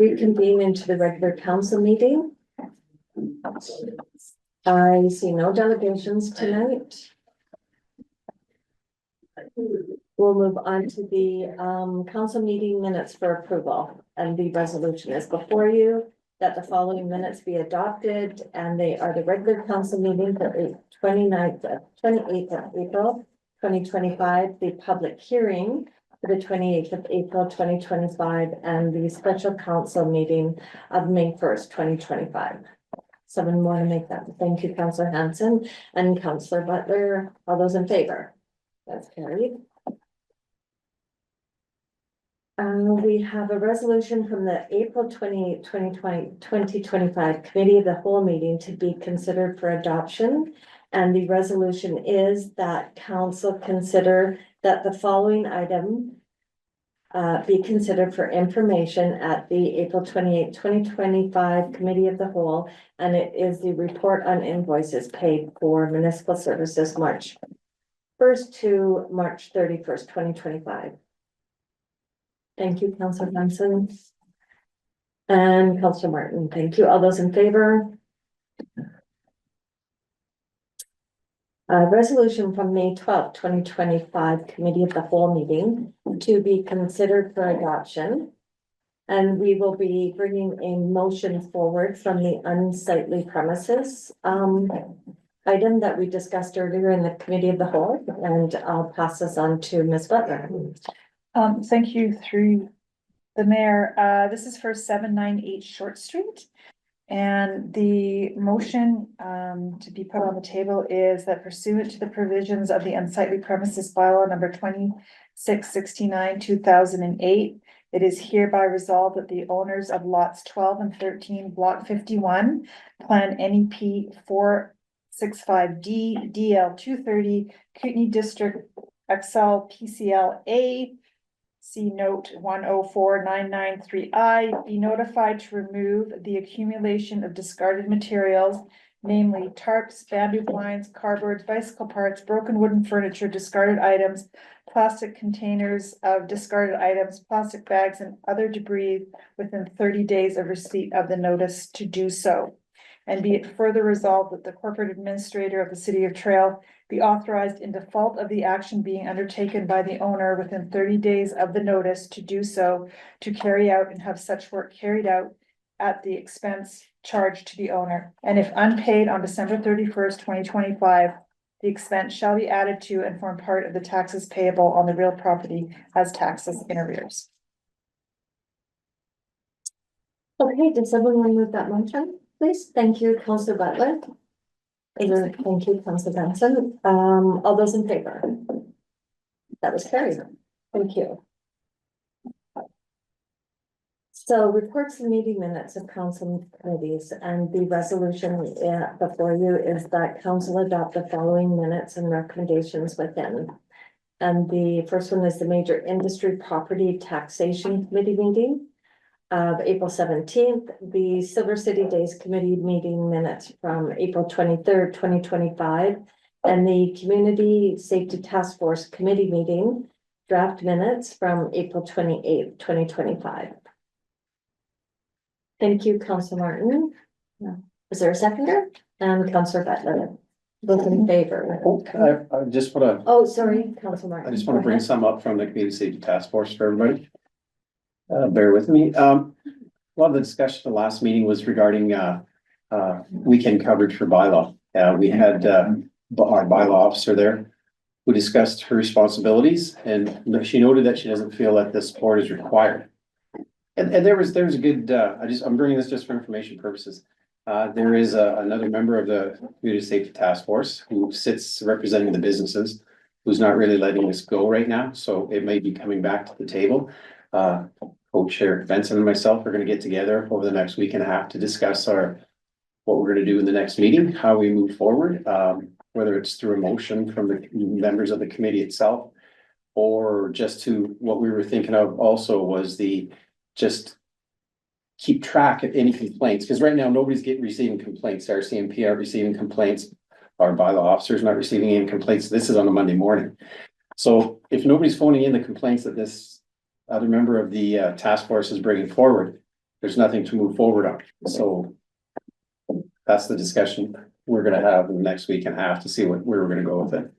reconvene into the regular council meeting. I see no delegations tonight. We'll move on to the council meeting minutes for approval, and the resolution is before you that the following minutes be adopted, and they are the regular council meeting for 28th of April 2025, the public hearing for the 28th of April 2025, and the special council meeting of May 1st, 2025. Someone want to make that? Thank you, Councillor Hanson and Councillor Butler. All those in favor? That's carried. We have a resolution from the April 28, 2025 Committee of the Whole meeting to be considered for adoption. And the resolution is that council consider that the following item be considered for information at the April 28, 2025 Committee of the Whole. And it is the report on invoices paid for municipal services March 1st to March 31st, 2025. Thank you, Councillor Benson. And Councillor Martin, thank you. All those in favor? Resolution from May 12th, 2025 Committee of the Whole meeting to be considered for adoption. And we will be bringing a motion forward from the unsightly premises item that we discussed earlier in the Committee of the Whole. And I'll pass this on to Ms. Butler. Thank you through the mayor. This is for 798 Short Street. And the motion to be put on the table is that pursuant to the provisions of the unsightly premises bylaw number 2669, 2008, it is hereby resolved that the owners of lots 12 and 13, block 51, plan NEP 465D, DL 230, Kootenay District XL PCL A, see note 104993I, be notified to remove the accumulation of discarded materials, namely tarps, bamboo blinds, cardboards, bicycle parts, broken wooden furniture, discarded items, plastic containers of discarded items, plastic bags, and other debris within 30 days of receipt of the notice to do so. And be it further resolved that the corporate administrator of the City of Trail be authorized in default of the action being undertaken by the owner within 30 days of the notice to do so, to carry out and have such work carried out at the expense charged to the owner. And if unpaid on December 31st, 2025, the expense shall be added to and form part of the taxes payable on the real property as taxes in arrears. Okay, does everyone want to move that motion, please? Thank you, Councillor Butler. Thank you, Councillor Benson. All those in favor? That was carried. Thank you. So reports and meeting minutes of council committees, and the resolution before you is that council adopt the following minutes and recommendations within. And the first one is the Major Industry Property Taxation Committee meeting of April 17th, the Silver City Days Committee meeting minutes from April 23rd, 2025, and the Community Safety Task Force Committee meeting draft minutes from April 28th, 2025. Thank you, Councillor Martin. Is there a seconder? And Councillor Butler. Both in favor. I just want to. Oh, sorry, Councillor Martin. I just want to bring some up from the Community Safety Task Force for everybody. Bear with me. A lot of the discussion at the last meeting was regarding weekend coverage for bylaw. We had our bylaw officer there who discussed her responsibilities, and she noted that she doesn't feel that the support is required. And there was a good. I'm bringing this just for information purposes. There is another member of the Community Safety Task Force who sits representing the businesses, who's not really letting this go right now. So it may be coming back to the table. Co-chair Benson and myself are going to get together over the next week and a half to discuss what we're going to do in the next meeting, how we move forward, whether it's through a motion from the members of the committee itself, or just to what we were thinking of also was just keep track of any complaints, because right now nobody's receiving complaints. Our CMP aren't receiving complaints. Our bylaw officers not receiving any complaints. This is on a Monday morning. So if nobody's phoning in the complaints that this other member of the task force is bringing forward, there's nothing to move forward on, so. That's the discussion we're gonna have in the next week and a half to see where we're gonna go with it.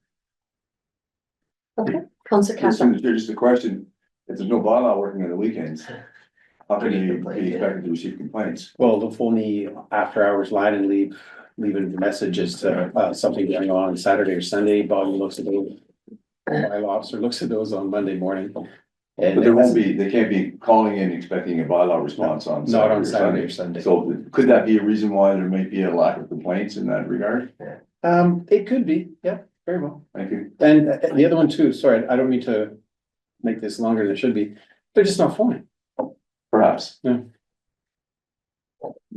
Councillor Campbell. Just a question, if there's no bylaw working on the weekends, how can you be expected to receive complaints? Well, the phony after hours line and leaving messages to something going on Saturday or Sunday. Bobby looks at those. My officer looks at those on Monday morning. And But there won't be, they can't be calling in expecting a bylaw response on. Not on Saturday Saturday or Sunday. So could that be a reason why there might be a lack of complaints in that regard? It could be, yeah, very well. Thank you. And the other one too, sorry, I don't mean to make this longer than it should be, they're just not phoning. Perhaps. Yeah.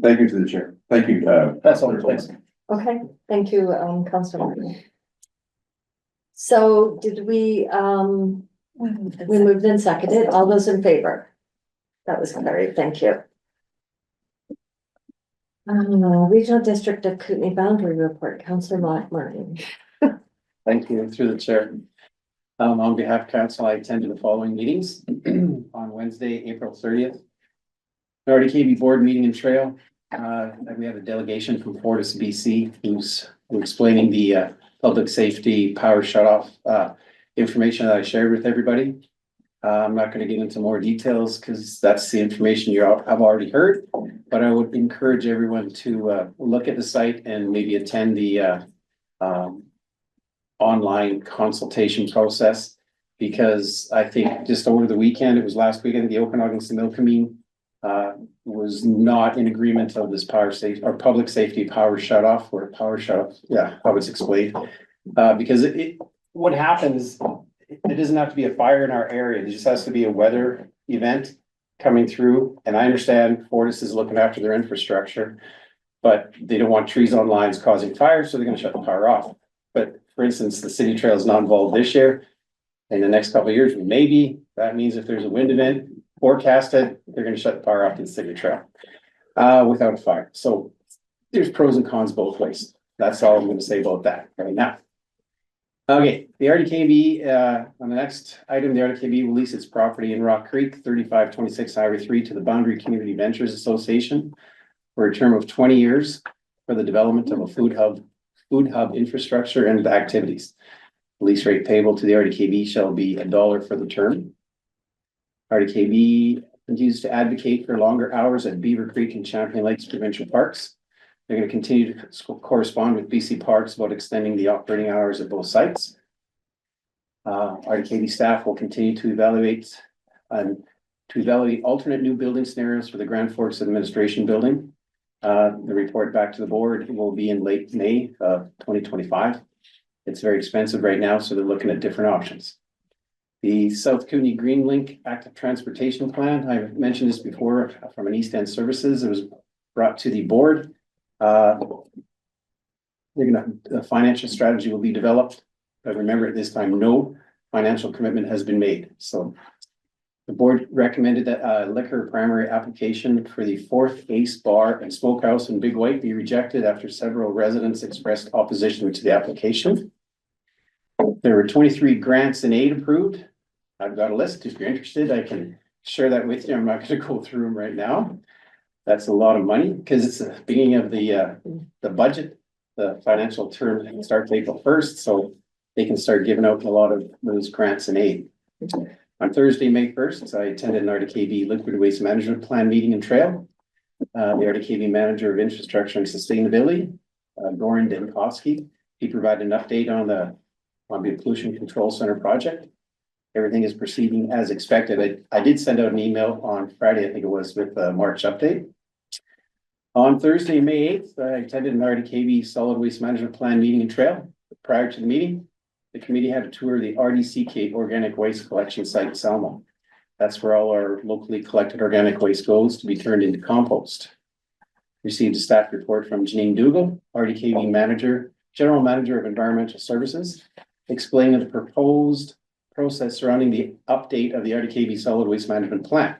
Thank you to the chair. Thank you. That's all, thanks. Okay, thank you, Councillor Martin. So did we moved and seconded, all those in favor? That was carried, thank you. Regional District of Kootenai Boundary Report, Councillor Martin. Thank you, through the chair. On behalf of council, I attended the following meetings on Wednesday, April 30th. The RDKB board meeting in Trail. And we have a delegation from Fortis BC who's explaining the public safety power shutoff information that I shared with everybody. I'm not going to get into more details because that's the information you have already heard, but I would encourage everyone to look at the site and maybe attend the online consultation process, because I think just over the weekend, it was last weekend, the Okanagan-Similkameen was not in agreement of this power safety or public safety power shutoff or power shutoff. Yeah, how it's explained. Because what happens, it doesn't have to be a fire in our area. It just has to be a weather event coming through. And I understand Fortis is looking after their infrastructure, but they don't want trees on lines causing fire, so they're gonna shut the power off. But for instance, the city trail is not involved this year. In the next couple of years, maybe. That means if there's a wind event forecasted, they're gonna shut the power off to the city trail without a fire. So there's pros and cons both ways. That's all I'm gonna say about that right now. Okay, the RDKB, on the next item, the RDKB will lease its property in Rock Creek, 3526 Highway 3 to the Boundary Community Ventures Association for a term of 20 years for the development of a food hub infrastructure and activities. Lease rate payable to the RDKB shall be $1 for the term. RDKB continues to advocate for longer hours at Beaver Creek and Champion Lakes Provincial Parks. They're going to continue to correspond with BC Parks about extending the operating hours at both sites. RDKB staff will continue to evaluate alternate new building scenarios for the Grand Forks Administration Building. The report back to the board will be in late May of 2025. It's very expensive right now, so they're looking at different options. The South Kootenai Green Link Active Transportation Plan, I've mentioned this before from an East End Services. It was brought to the board. The financial strategy will be developed, but remember at this time, no financial commitment has been made. So the board recommended that a liquor primary application for the 4th Ace Bar and Smokehouse in Big White be rejected after several residents expressed opposition to the application. There were 23 grants and aid approved. I've got a list. If you're interested, I can share that with you. I'm not going to go through them right now. That's a lot of money because it's the beginning of the budget. The financial term starts April 1st, so they can start giving out a lot of those grants and aid. On Thursday, May 1st, I attended an RDKB Liquid Waste Management Plan meeting in Trail. The RDKB Manager of Infrastructure and Sustainability, Goran Denkovsky, he provided an update on the Pollution Control Center project. Everything is proceeding as expected. I did send out an email on Friday, I think it was, with the March update. On Thursday, May 8th, I attended an RDKB Solid Waste Management Plan meeting in Trail. Prior to the meeting, the committee had a tour of the RDCK Organic Waste Collection Site in Salmo. That's where all our locally collected organic waste goes to be turned into compost. Received a staff report from Janine Dougal, RDKB General Manager of Environmental Services, explaining the proposed process surrounding the update of the RDKB Solid Waste Management Plan.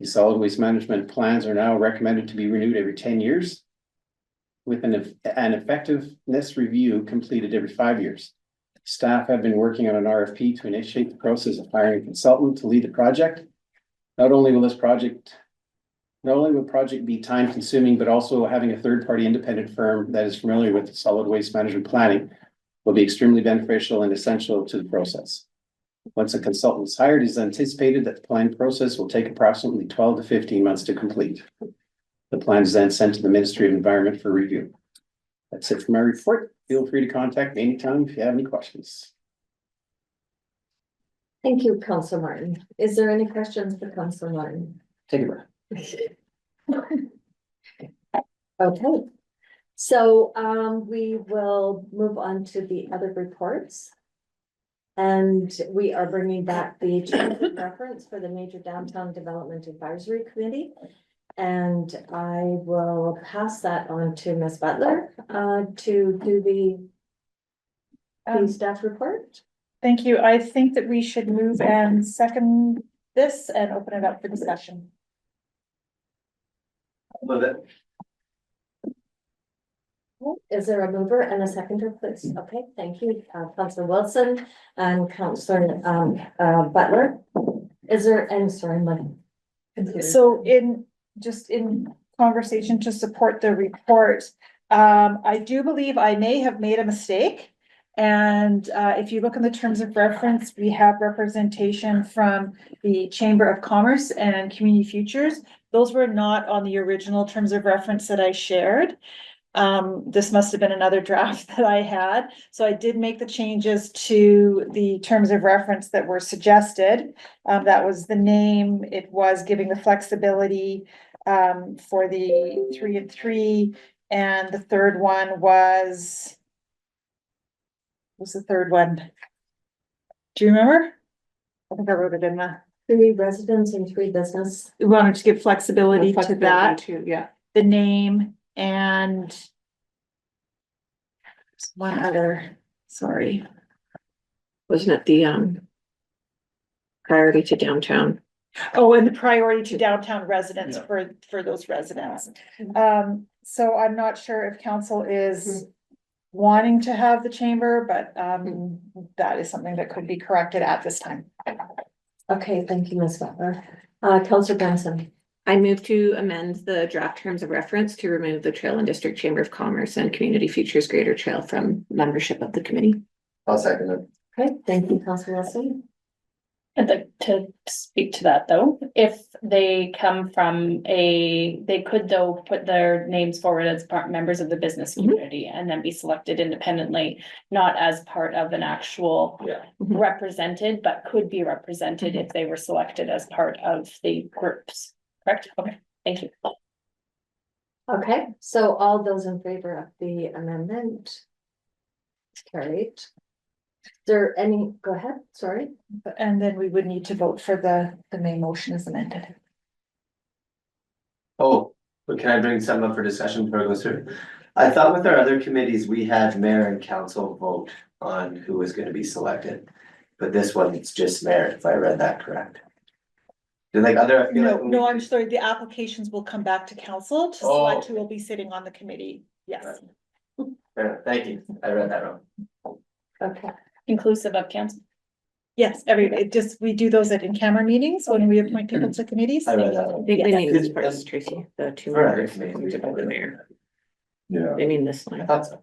The solid waste management plans are now recommended to be renewed every 10 years, with an effectiveness review completed every 5 years. Staff have been working on an RFP to initiate the process of hiring a consultant to lead the project. Not only will this project Not only will project be time consuming, but also having a third party independent firm that is familiar with solid waste management planning will be extremely beneficial and essential to the process. Once a consultant is hired, it is anticipated that the planning process will take approximately 12 to 15 months to complete. The plan is then sent to the Ministry of Environment for review. That's it for my report. Feel free to contact me anytime if you have any questions. Thank you, Councillor Martin. Is there any questions for Councillor Martin? Take a breath. Okay, so we will move on to the other reports. And we are bringing back the change of reference for the Major Downtown Development Advisory Committee. And I will pass that on to Ms. Butler to do the staff report. Thank you. I think that we should move and second this and open it up for discussion. Love it. Is there a mover and a seconder, please? Okay, thank you, Councillor Wilson and Councillor Butler. Is there, and sorry, my computer. So in conversation to support the report, I do believe I may have made a mistake. And if you look in the terms of reference, we have representation from the Chamber of Commerce and Community Futures. Those were not on the original terms of reference that I shared. This must have been another draft that I had. So I did make the changes to the terms of reference that were suggested. That was the name. It was giving the flexibility for the 3 and 3. And the third one was the third one? Do you remember? I think I wrote it in the. 3 residents and 3 business. We wanted to give flexibility to Flexibility that, too, yeah. the name and one other, sorry. Wasn't it the priority to downtown? Oh, and the priority to downtown residents Yeah. for those residents. So I'm not sure if council is wanting to have the chamber, but that is something that could be corrected at this time. Okay, thank you, Ms. Butler. Councillor Benson. I move to amend the draft terms of reference to remove the Trail and District Chamber of Commerce and Community Futures Greater Trail from membership of the committee. I'll second it. Okay, thank you, Councillor Wilson. I'd like to speak to that though, if they come from they could though put their names forward as members of the business community and then be selected independently, not as part of an actual represented, but could be represented if they were selected as part of the groups, correct? Okay, thank you. Okay, so all those in favor of the amendment? It's carried. Is there any, go ahead, sorry. And then we would need to vote for the main motion as amended. Oh, but can I bring something up for discussion before it goes through? I thought with our other committees, we had mayor and council vote on who was gonna be selected. But this one, it's just mayor, if I read that correct. Did like other. I feel like when we- I'm sorry, the applications will come back to council to select who will be sitting on the committee. Yes. Fair enough. Thank you, I read that wrong. Okay, Inclusive of council. Yes, we do those at in-camera meetings when we appoint people to committees. I read that I wrong. think they Yes. mean this part, Tracy, the 2 For other members committees. appointed by the mayor. Yeah. They mean this I line. thought so.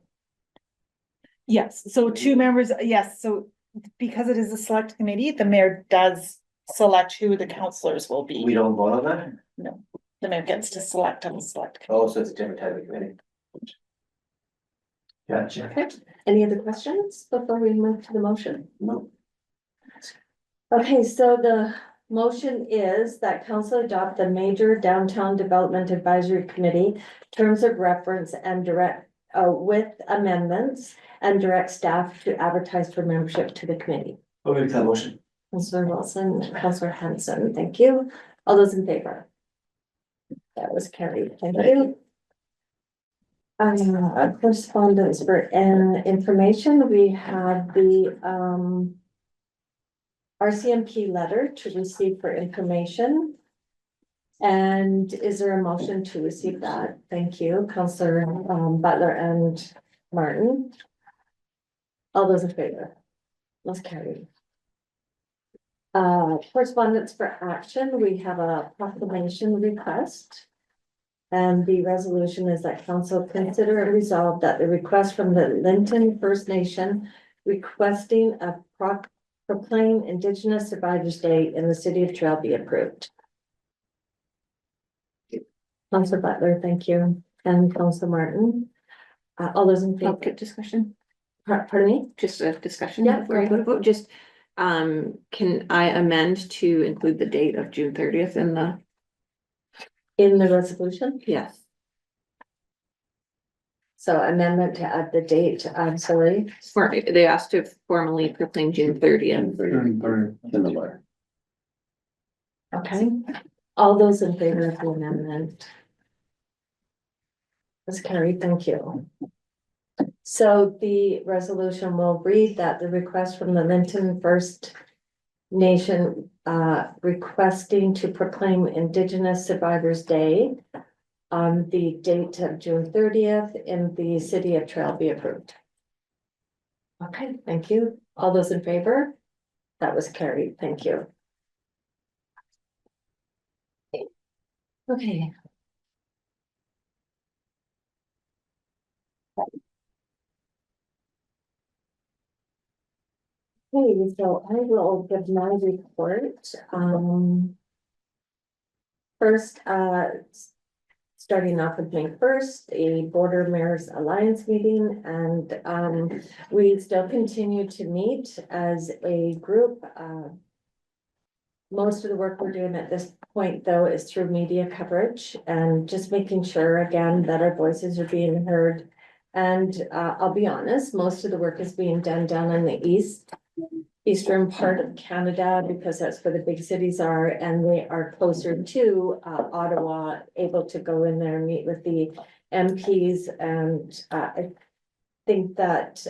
Yes, so 2 members, yes, so because it is a select committee, the mayor does select who the councillors will We be. don't vote on that? The mayor gets to select on the select. committee. Oh, so it's a different type of committee. Gotcha. okay. Any other questions before we move to the motion? No. Okay, so the motion is that council adopt the Major Downtown Development Advisory Committee terms of reference and direct with amendments and direct staff to advertise for membership to the committee. I'll make that motion. Councillor Wilson, Councillor Hanson, thank you. All those in favor? That was carried, thank you. Correspondence for information, we have the RCMP letter to receive for information. And is there a motion to receive that? Thank you, Councillor Butler and Martin. All those in favor? Let's carry. Correspondence for action, we have a proclamation request And the resolution is that council consider and resolve that the request from the Linton First Nation requesting a proclaim Indigenous Survivors Day in the city of Trail be approved. Councilor Butler, thank you, and Councilor Martin. All those in favor, Good discussion, pardon me? just a discussion Yeah, before you go to vote, just, can I amend to include the date of June 30th in the, In the resolution, yes. so amendment to add the date, I'm sorry. They asked to formally proclaim June 30th. In the letter. Okay, all those in favor of the amendment? That's carried, thank you. So the resolution will read that the request from the Linton First Nation requesting to proclaim Indigenous Survivors Day on the date of June 30th in the city of Trail be approved. Okay, thank you. All those in favor? That was carried, thank you. Okay. Okay, so I will give my report. First, starting off with May 1st, a Border Mayors Alliance meeting, and we still continue to meet as a group. Most of the work we're doing at this point, though, is through media coverage and just making sure again that our voices are being heard. And I'll be honest, most of the work is being done down in the eastern part of Canada, because that's where the big cities are, and they are closer to Ottawa, able to go in there and meet with the MPs. And I think that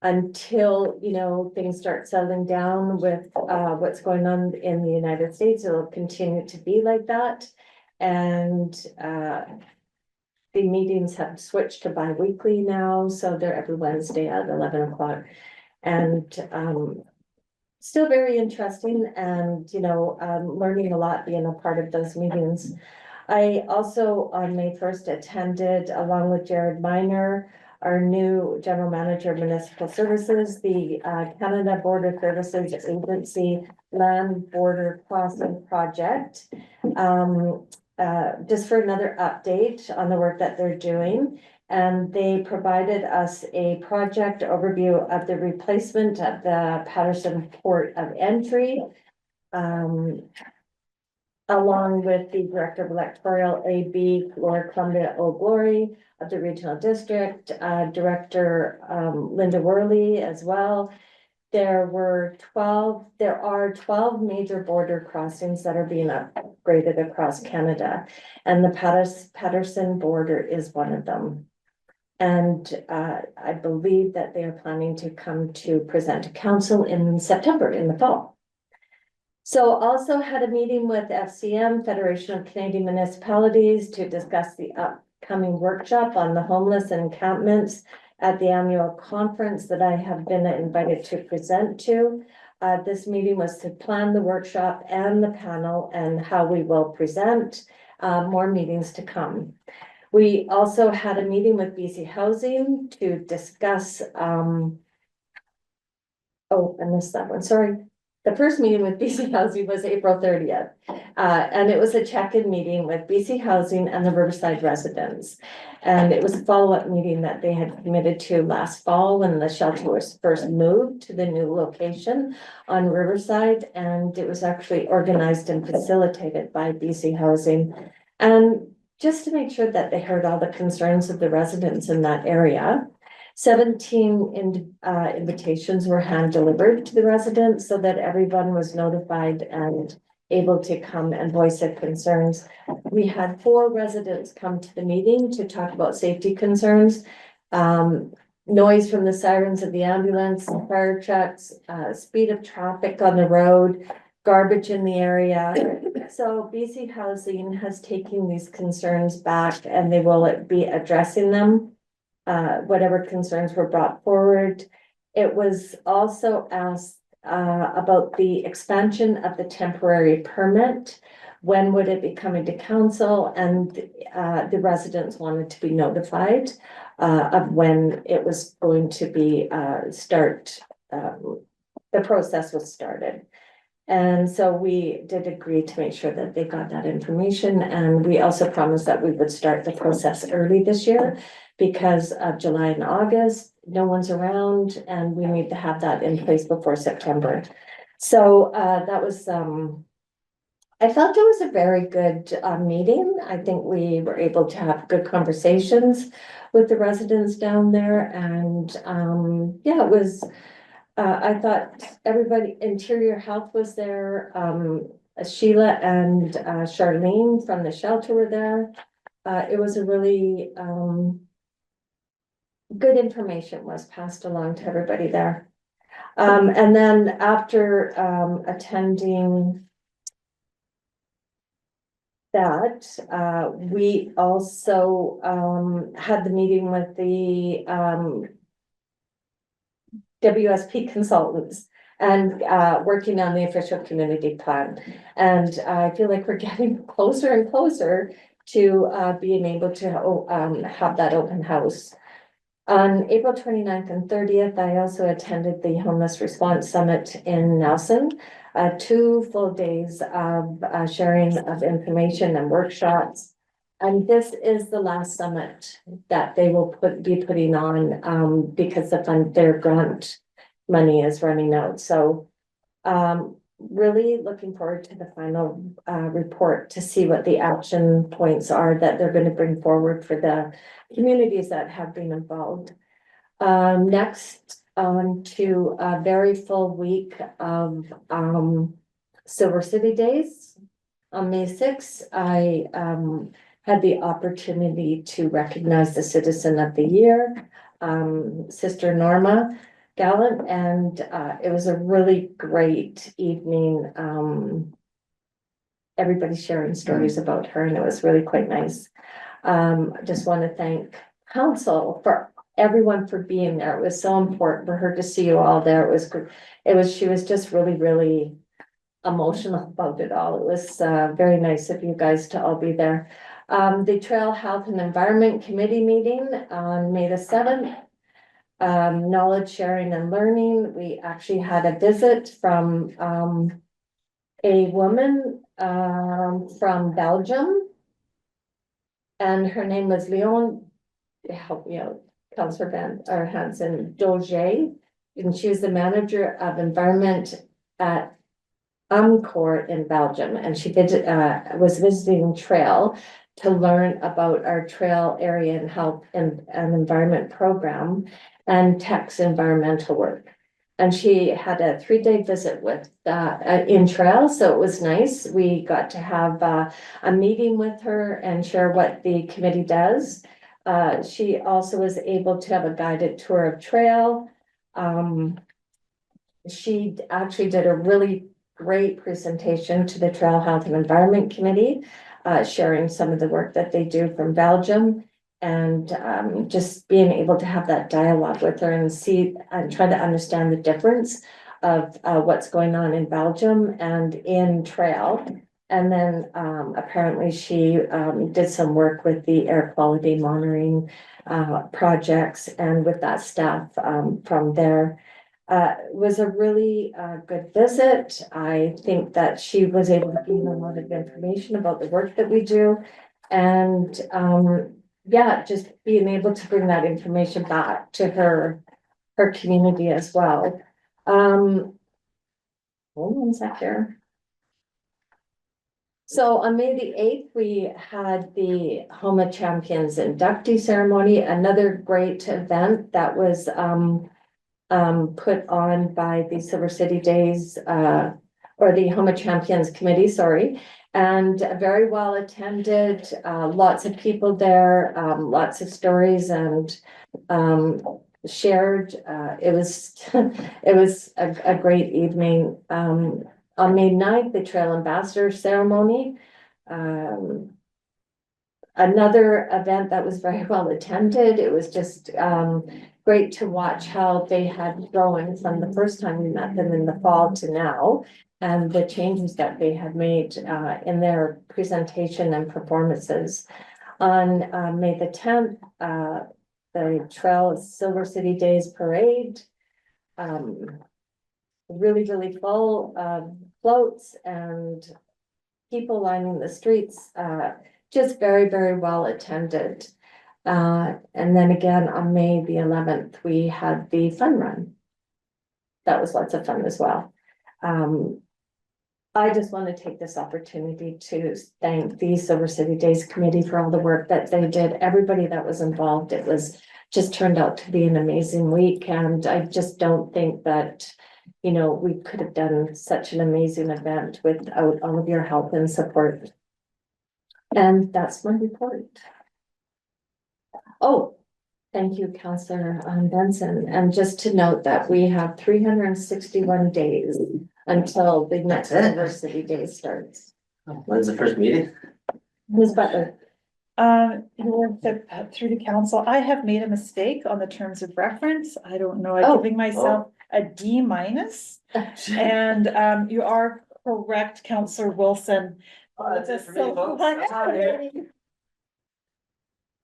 until, you know, things start settling down with what's going on in the United States, it'll continue to be like that. And the meetings have switched to bi-weekly now, so they're every Wednesday at 11 o'clock. And still very interesting, and you know, learning a lot being a part of those meetings. I also on May 1st attended, along with Jared Miner, our new general manager of municipal services, the Canada Border Services Agency Land Border Crossing Project. Just for another update on the work that they're doing. And they provided us a project overview of the replacement of the Patterson Port of Entry. Along with the Director of Electoral AB, Laura Columbia O'Glory of the Regional District, Director Linda Worley as well. There are 12 major border crossings that are being upgraded across Canada. And the Patterson border is one of them. And I believe that they are planning to come to present to council in September, in the fall. So also had a meeting with FCM, Federation of Canadian Municipalities, to discuss the upcoming workshop on the homeless encampments at the annual conference that I have been invited to present to. This meeting was to plan the workshop and the panel and how we will present. More meetings to come. We also had a meeting with BC Housing to discuss, oh, I missed that one, sorry. The first meeting with BC Housing was April 30th. And it was a check-in meeting with BC Housing and the Riverside residents. And it was a follow-up meeting that they had committed to last fall when the shelter was first moved to the new location on Riverside. And it was actually organized and facilitated by BC Housing. And just to make sure that they heard all the concerns of the residents in that area. 17 invitations were hand delivered to the residents so that everyone was notified and able to come and voice their concerns. We had 4 residents come to the meeting to talk about safety concerns. Noise from the sirens of the ambulance, fire trucks, speed of traffic on the road, garbage in the area. So BC Housing has taken these concerns back and they will be addressing them. Whatever concerns were brought forward. It was also asked about the expansion of the temporary permit. when would it be coming to council, and the residents wanted to be notified of when it was going to be the process was started. And so we did agree to make sure that they got that information, and we also promised that we would start the process early this year because of July and August, no one's around, and we need to have that in place before September. So that was I felt it was a very good meeting. I think we were able to have good conversations with the residents down there, and yeah, it was. I thought everybody, Interior Health was there, Sheila and Charlene from the shelter were there. It was a really good information was passed along to everybody there. And then after attending that, we also had the meeting with the WSP consultants and working on the official community plan. And I feel like we're getting closer and closer to being able to have that open house. On April 29th and 30th, I also attended the Homeless Response Summit in Nelson. 2 full days of sharing of information and workshops. And this is the last summit that they will be putting on because their grant money is running out. So really looking forward to the final report to see what the action points are that they're going to bring forward for the communities that have been involved. Next on to a very full week of Silver City Days. On May 6th, I had the opportunity to recognize the Citizen of the Year, Sister Norma Gallant, and it was a really great evening. Everybody sharing stories about her, and it was really quite nice. I just want to thank council for everyone for being there. It was so important for her to see you all there. She was just really, really emotional about it all. It was very nice of you guys to all be there. The Trail Health and Environment Committee meeting on May the 7th. Knowledge sharing and learning. We actually had a visit from a woman from Belgium. And her name was Leon, help me out, Councillor Hansen Doge. And she was the manager of environment at Amcor in Belgium, and she was visiting Trail to learn about our trail area and health and environment program and Tech's environmental work. And she had a 3-day visit with in Trail, so it was nice. We got to have a meeting with her and share what the committee does. She also was able to have a guided tour of Trail. She actually did a really great presentation to the Trail Health and Environment Committee, sharing some of the work that they do from Belgium, and just being able to have that dialogue with her and see and try to understand the difference of what's going on in Belgium and in Trail. And then apparently she did some work with the air quality monitoring projects and with that staff from there. It was a really good visit. I think that she was able to gain a lot of information about the work that we do. And yeah, just being able to bring that information back to her community as well. Hold on a sec here. So on May the 8th, we had the Homa Champions inductee ceremony, another great event that was put on by the Silver City Days, or the Homa Champions Committee, sorry, and very well attended, lots of people there, lots of stories and shared. It was it was a great evening. On May 9th, the Trail Ambassador ceremony. another event that was very well attended. It was just, great to watch how they had grown from the first time we met them in the fall to now. And the changes that they had made, in their presentation and performances. On, May the tenth, the Trail Silver City Days Parade. Really, really full, floats and people lining the streets, just very, very well attended. And then again, on May the 11th, we had the fun run. That was lots of fun as well. I just want to take this opportunity to thank the Silver City Days Committee for all the work that they did, everybody that was involved. It was just turned out to be an amazing week, and I just don't think that, you know, we could have done such an amazing event without all of your help and support. And that's my report. Oh, thank you, Councillor Benson. And just to note that we have 361 days until the next That's it. Silver City Day starts. When's the first meeting? Ms. Butler, You're through to council. I have made a mistake on the terms of reference. I don't know, I'm Oh. giving myself a D minus. And, you are correct, Councillor Wilson. Oh, that's it for me, folks.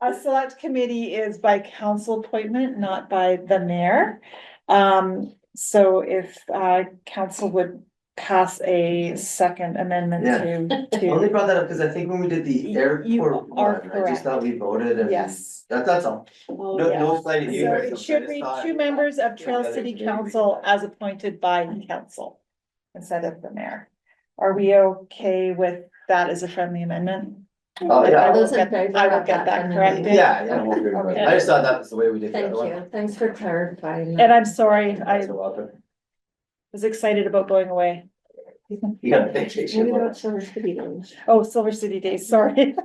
A select committee is by council appointment, not by the mayor. So if council would pass a second amendment Yeah. to. I only brought that up because I think when we did the You airport are one, I correct. just thought we voted and. Yes. That's all. Oh, No, yeah. no slighting you So guys. it I should just read thought- 2 members of Trail Yeah, City maybe. Council as appointed by council instead of the mayor. Are we okay with that as a friendly amendment? Oh, I yeah. will Those in get- favor I will of get that friendly corrected. amendment? Yeah, I'm okay with Okay. that. I just thought that was the way we did the Thank other one. you. Thanks for clarifying. And I'm sorry, I So welcome. was excited about going away. You got a vacation. Maybe that's Silver City Days. Oh, Silver City Days, sorry.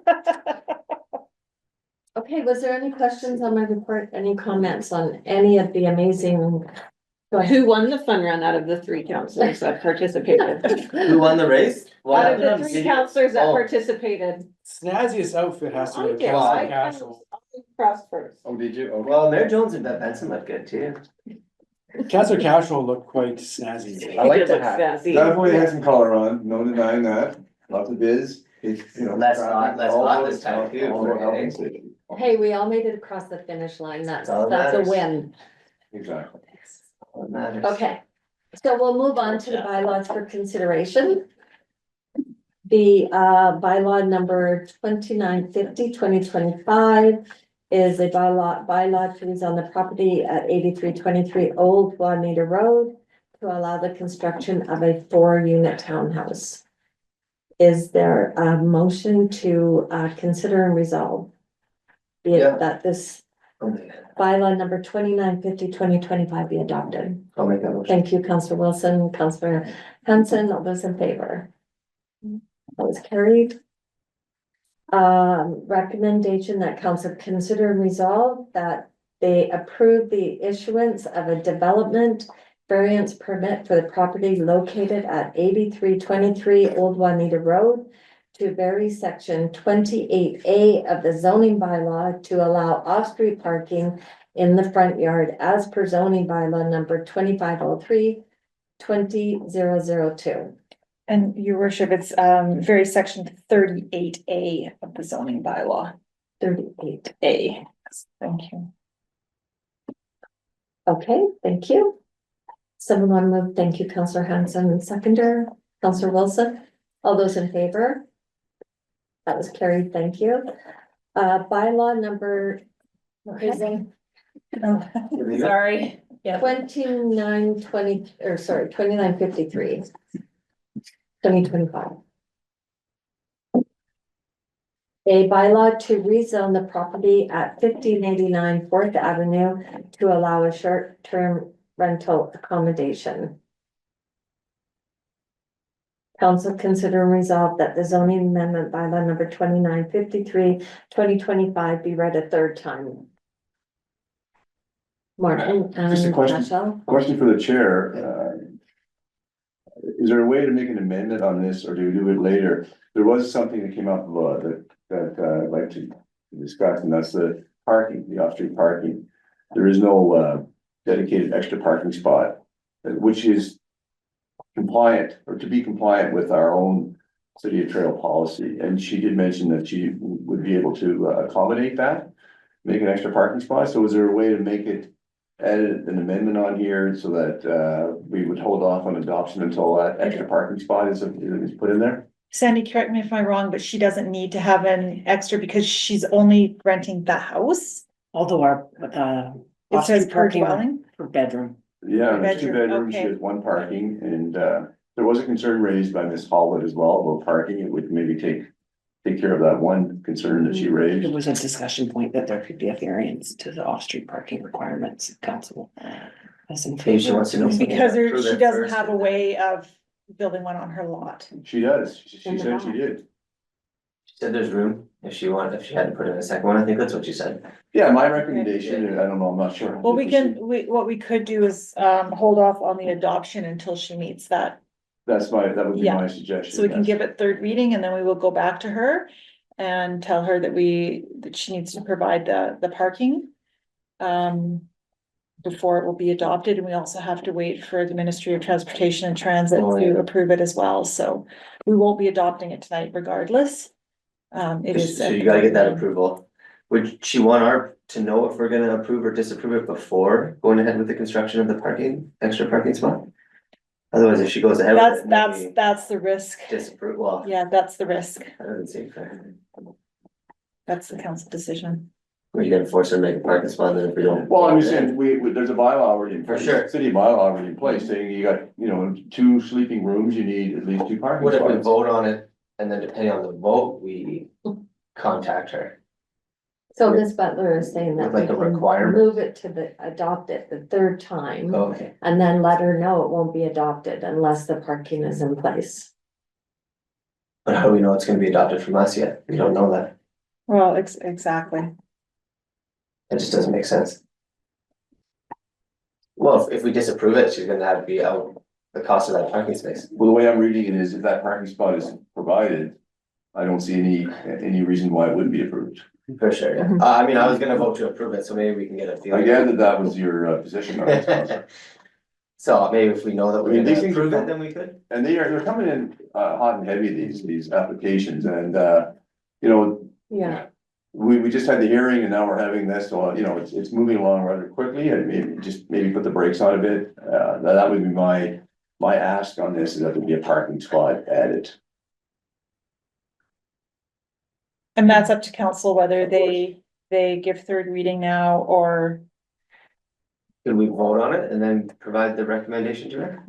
Okay, was there any questions on my report? Any comments on any of the amazing? Go ahead. Who won the fun run out of the 3 counselors that participated? Who won the race? What Out of the happened? 3 counselors that Oh. participated. Snazziest outfit has to I be did. Castle I Casual. crossed first. Oh, did you? Okay. Well, Mayor Jones and Beth Benson looked good too. Castle Casual looked quite snazzy. I like He did the look hat. sassy. Definitely had some color on, no denying that, lots of biz, it's, you know. Less hot this time, too, All for about health today. and safety. Hey, we all made it across the finish line. That's all that a matters. win. Exactly. What matters. Okay, so we'll move on to the bylaws for consideration. The bylaw number 2950/2025 is a bylaw to rezone the property at 8323 Old Juanita Road to allow the construction of a 4-unit townhouse. Is there a motion to consider and resolve? Be Yeah. it that this I'll make it. bylaw number 2950/2025 be adopted. I'll make that motion. Thank you, Councillor Wilson, Councillor Hanson, all those in favor? That was carried. Recommendation that council consider and resolve that they approve the issuance of a development variance permit for the property located at 8323 Old Juanita Road to vary section 28A of the zoning bylaw to allow off-street parking in the front yard as per zoning bylaw number 2503/20002. And your worship, it's very section 38A of the zoning bylaw. 38A. Thank you. Okay, thank you. Someone want to move? Thank you, Councillor Hanson, seconder, Councillor Wilson. All those in favor? That was carried, thank you. Bylaw number. Sorry, yeah. 2953. 2025. A bylaw to rezone the property at 1589 4th Avenue to allow a short-term rental accommodation. Council consider and resolve that the zoning amendment bylaw number 2953/2025 be read a 3rd time. Martin Just a and question. Michelle. Question for the chair, is there a way to make an amendment on this, or do we do it later? There was something that came up, the that I'd like to discuss, and that's the parking, the off-street parking. There is no dedicated extra parking spot, which is compliant, or to be compliant with our own city of Trail policy. And she did mention that she would be able to accommodate that, make an extra parking spot. So is there a way to make it, add an amendment on here so that we would hold off on adoption until that extra parking spot is put in there? Sandy, correct me if I'm wrong, but she doesn't need to have an extra because she's only renting the house. Although our, It says off-street per parking dwelling. for bedroom. Yeah, there's two Bedroom, bedrooms, she okay. has one parking, and there was a concern raised by Ms. Hallwood as well about parking. It would maybe take care of that one concern that she There raised. was a discussion point that there could be a variance to the off-street parking requirements of council. As in Maybe she wants to know. Because there, Approve she it doesn't first. have a way of building one on her lot. She does, she In the said she back. did. She said there's room if she had to put in a second one, I think that's what she said. Yeah, my recommendation, I don't know, I'm not sure. Well, what we could do is, hold off on the adoption until she meets that. That would be Yeah. my suggestion. So we can yes. give it third reading and then we will go back to her and tell her that she needs to provide the parking. Before it will be adopted, and we also have to wait for the Ministry of Transportation and Transit Oh, yeah. to approve it as well, so we won't be adopting it tonight regardless. It is. So you gotta get that approval. Would she want to know if we're gonna approve or disapprove it before going ahead with the construction of the extra parking spot? Otherwise, if she goes ahead with it, maybe That's the risk. disapprove, well, Yeah, that's the risk. that doesn't seem fair. That's the council decision. We're gonna force her to make a parking spot, then if we don't. Well, I'm just saying, there's a bylaw already in For place. sure. City bylaw already in place, saying you got, 2 sleeping rooms, you need at least 2 parking What if we spots. vote on it and then depending on the vote, we contact her? So Ms. Butler is saying that we Like a can requirement? move it to adopt it the third time. Okay, And then let her know it won't be adopted unless the parking is in place. but how do we know it's gonna be adopted from us yet? We don't know that. Well, exactly. It just doesn't make sense. Well, if we disapprove it, she's gonna have to be out the cost of that parking space. Well, the way I'm reading it is if that parking spot is provided, I don't see any reason why it wouldn't be approved. For sure, yeah. Mhm. I mean, I was gonna vote to approve it, so maybe we can get a I feeling. gather that was your position on this. So maybe if we know that we're I mean, these gonna things approve are- it, then we could. And they're coming in hot and heavy, these applications, and Yeah, we just had the hearing and now we're having this, so it's moving along rather quickly, and maybe put the brakes on a bit. That would be my ask on this, is that there be a parking spot added. And that's up to council whether they give third reading now or. Could we vote on it and then provide the recommendation to her?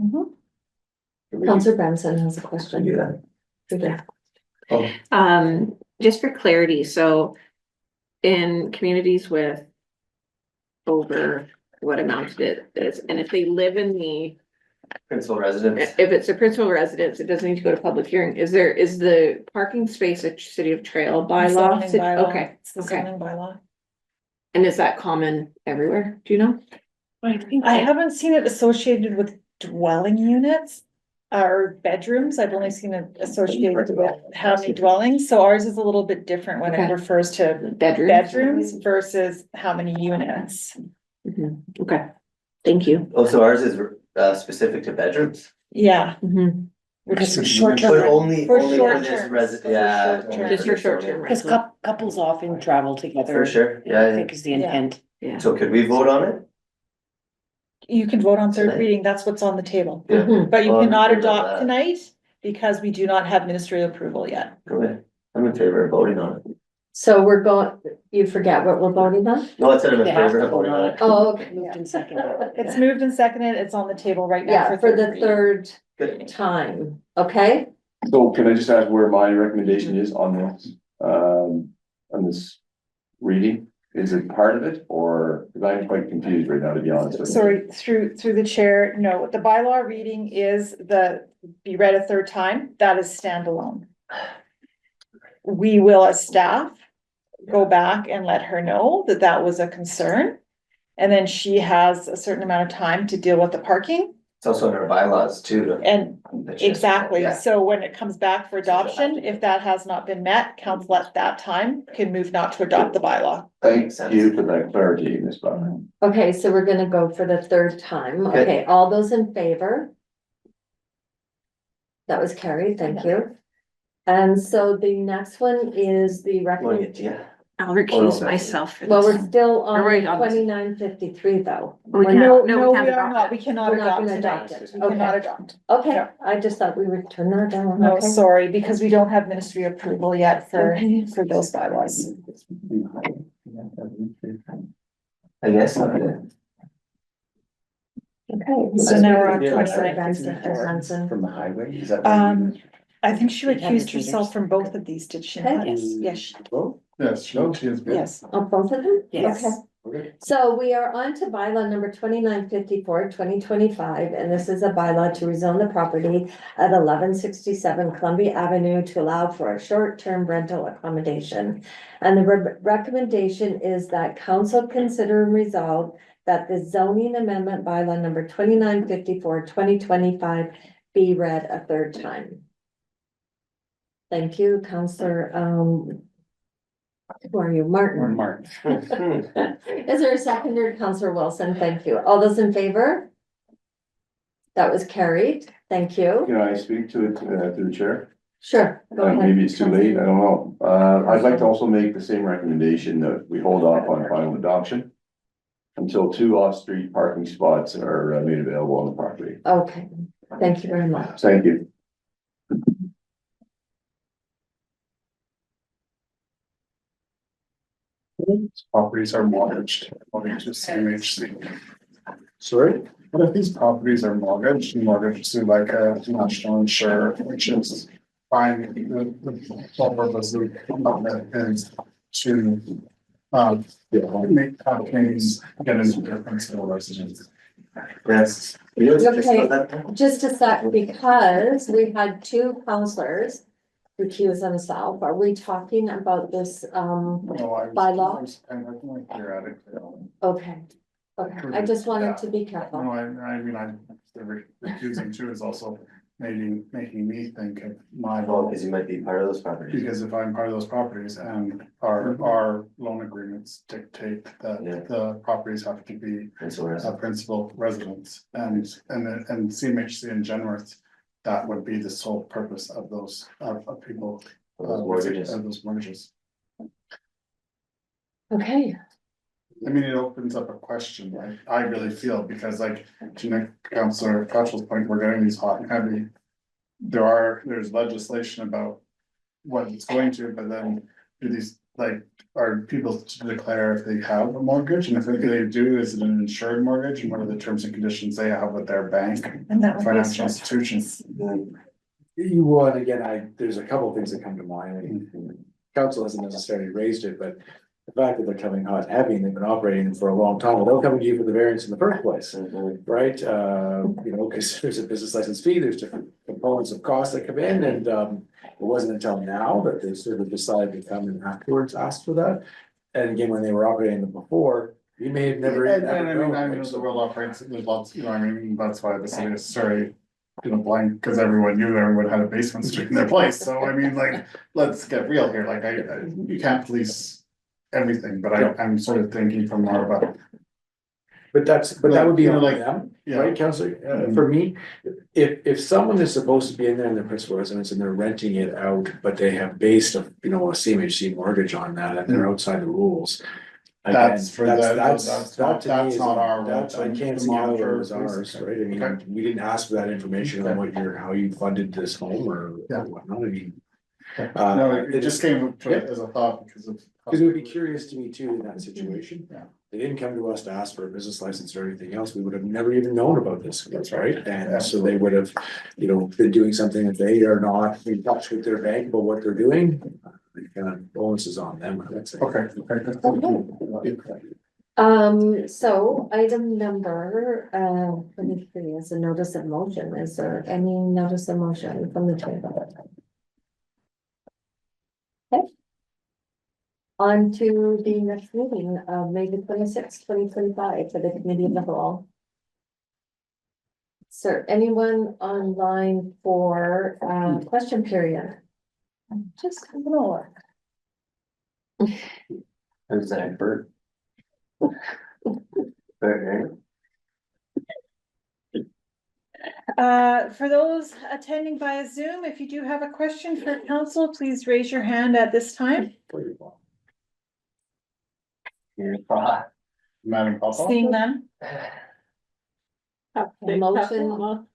Could we Counselor Benson has a do question. that? Yeah. Just for clarity, so in communities with over what amount it is, and if they live in the, Principal residence, if it's a principal residence, it doesn't need to go to public hearing. Is the parking space a city of trail bylaw? Zoning bylaw. Okay, It's the okay. zoning bylaw. And is that common everywhere? Do you know? I think I haven't seen it associated with dwelling units or bedrooms. I've only seen it associated with how many dwellings. So ours is a little bit different when it Okay. refers to Bedrooms? bedrooms versus how many units. Mhm. Okay, thank you. oh, so ours is specific to bedrooms, Yeah. Mhm. because Which- for short-term, but rental, only For for short this term. resident, For yeah. short term. Just for short-term because rental. couples often travel together. For sure, yeah, I yeah. think is the Yeah. intent. Yeah. So could we vote on it? You can vote on third Tonight. reading. That's what's on the table. Yeah. Mhm. But you Well, I'm in cannot favor of adopt that. tonight because we do not have ministerial approval yet. Go ahead. I'm in favor of voting on it. So we're going, you forget what we're voting on? No, I said I'm in They have favor to of voting on it. Oh, okay. Moved and seconded. It's moved and seconded. It's on the table right now. Yeah, for the reading. third Good. time, okay? So can I just ask where my recommendation is on this reading? Is it part of it, or, because I'm quite confused right now, to be honest with you. Sorry, through the chair, no, the bylaw reading is be read a third time, that is standalone. We will, as staff, go back and let her know that that was a concern. And then she has a certain amount of time to deal with the parking, It's also in our bylaws too. And that you- exactly, Yeah. so when it comes back for adoption, if that has not been met, council at that time can move not to adopt the bylaw. Thank Makes sense. you for that clarity, Ms. Bauer. Okay, so we're gonna go for the third time. Okay. Okay, all those in favor? That was carried, thank you. And so the next one is the recommend, Yeah. I'll recuse myself for well, we're this. still Are we on on this? 2953 though. We We're can't- not- No, we no, can't we are adopt not, it. we cannot We're not adopt gonna tonight. adopt it. We cannot Okay. adopt. Okay, Yeah. I just thought we would turn that down. No, Okay. sorry, because we don't have ministry approval yet Okay. for those bylaws. I guess not. Yeah. Okay. So now we're on Yeah. 2954. Hanson. From the highway, is that? I think she Had the recused trainers. herself from both of these, did she Okay. not? Yes. Yes, Yes, she is good. yes. On both of them? Yes. Okay. Okay. So we are on to bylaw number 2954, 2025, and this is a bylaw to rezone the property at 1167 Columbia Avenue to allow for a short-term rental accommodation. And the recommendation is that council consider and resolve that the zoning amendment bylaw number 2954, 2025 be read a third time. Thank you, Councillor, who are you, Martin? Mark. Is there a seconder, Councillor Wilson? Thank you. All those in favor? That was carried. Thank you. Can I speak to it, to the chair? Sure. Go ahead. Maybe it's too late, I don't know. I'd like to also make the same recommendation that we hold off on final adoption until 2 off-street parking spots are made available on the property. Okay, thank you very much. Thank you. Properties are mortgaged, according to CMHC. Sorry? What if these properties are mortgaged to like a national insurer, which is fine, the sole purpose of that is to make applicants get into their principal residence. Yes. Okay. Just a sec, because we've had two counselors recuse themselves. Are we talking about this, bylaw? Theoretically. Okay, okay, I just wanted to be careful. No, the recusing too is also making me think of my Well, vote. because you might be part of those properties. Because if I'm part of those properties and our loan agreements dictate Yeah. that the properties have to be And so a principal residence and CMHC and Genworth, that would be the sole purpose of those, of people. Those mortgages. Of those mortgages. Okay, I mean, it opens up a question, right? I really feel, because like, to Nick, Councillor Cutchell's point, we're getting these hot and heavy. There's legislation about what it's going to, but then do these, like, are people to declare if they have a mortgage? And if they do, is it an insured mortgage? And what are the terms and conditions they have with their bank, And that would be a financial stretch. institutions? You would, again, there's a couple of things that come to mind. I mean, council hasn't necessarily raised it, but the fact that they're coming hot and heavy and they've been operating for a long time, well, they'll come to you for the variance in the first place, right? Because there's a business license fee, there's different components of costs that come in, and it wasn't until now that they sort of decided to come and afterwards ask for that. And again, when they were operating them before, you may have never. And I mean, known, I right? know the world operates, there's lots, I mean, that's why the city is Surrey. Blind, because everyone knew everyone had a basement street in their place, so I mean, like, let's get real here, like, you can't police everything, but I'm sort of thinking from more of a. But that would be on like, them, yeah. right, Counselor? For me, if someone is supposed to be in there in their principal residence and they're renting it out, but they have based a CMHC mortgage on that and they're outside the rules. That's for Again, that, that's not, to me that's is- not our. That's, I can't the see how it monitor, was ours, right? I Okay. mean, we didn't ask for that information on what how you funded this home or Yeah. whatnot, I mean. No, it just came up to Yeah. it as a thought because of. Because it would be curious to me too in that situation. Yeah. They didn't come to us to ask for a business license or anything else. We would have never even known about this, That's right? right. And so they would have, been doing something that they are not in touch with their bank about what they're doing. The kind of bonus is on them, I would say. Okay. So item number, 23 is a notice of motion. Is there any notice of motion from the table? Okay. On to the next meeting of May the 26th, 2025 for the committee of the whole. Is there anyone online for question period? Just a little. Who's that, Bert? Bert, For those attending via Zoom, if you do have a question for council, please raise your hand at this time. right? Madam Papa? Seeing none, Motion.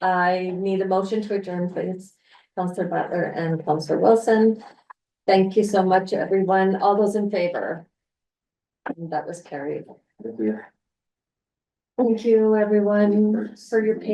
I need a motion to adjourn, please. Counselor Butler and Counselor Wilson. Thank you so much, everyone. All those in favor? And that was carried. Thank you, everyone, for your patience.